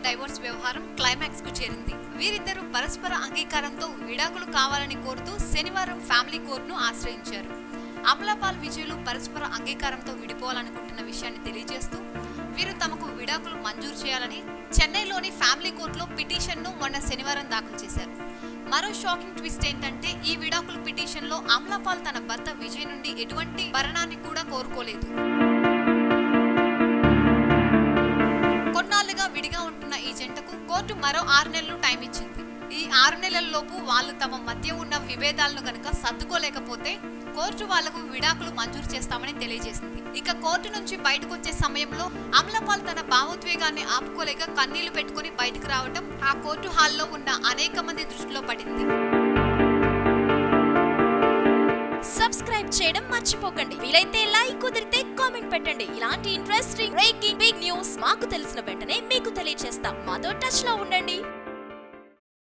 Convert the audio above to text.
Divorce వ్యవహారం climax కు చేరింది. వీరిద్దరూ పరస్పర అంగీకారంతో విడాకులు కావాలని కోరుతూ శనివారం ఫ్యామిలీ కోర్టును ఆశ్రయించారు. అమలాపాల్ విజయ్లు పరస్పర అంగీకారంతో విడిపోవాలనుకుంటున్న విషయాన్ని తెలియజేస్తూ వీరు తమకు విడాకులు మంజూరు చేయాలని చెన్నైలోని ఫ్యామిలీ కోర్టులో పిటిషన్ను మొన్న శనివారం దాఖలు చేశారు. మరో షాకింగ్ ట్విస్ట్ ఏంటంటే ఈ విడాకుల పిటిషన్ లో అమలాపాల్ తన భర్త విజయ్ నుండి ఎటువంటి భరణాన్ని కూడా కోరుకోలేదు. కొన్నాళ్లుగా విడిగా ఉంటున్న ఈ జంటకు కోర్టు మరో 6 నెలలు టైం ఇచ్చింది. ఈ 6 నెలల్లోపు వాళ్ళు తమ మధ్య ఉన్న విభేదాలను గనుక సర్దుకోలేకపోతే కోర్టు వాళ్లకు విడాకులు మంజూరు చేస్తామని తెలియజేసింది. ఇక కోర్టు నుంచి బయటకు వచ్చే సమయంలో అమలాపాల్ తన భావోద్వేగాన్ని ఆపుకోలేక కన్నీళ్లు పెట్టుకుని బయటకు రావడం ఆ కోర్టు హాల్లో ఉన్న అనేక మంది దృష్టిలో పడింది. సబ్స్క్రైబ్ చేయడం మర్చిపోకండి. వీలైతే లైక్, కుదిరితే కామెంట్ పెట్టండి. ఇలాంటి ఇంట్రెస్టింగ్ బ్రేకింగ్ బిగ్ న్యూస్ మాకు తెలిసిన వెంటనే మీకు తెలియజేస్తాం. మాతో టచ్ లో ఉండండి.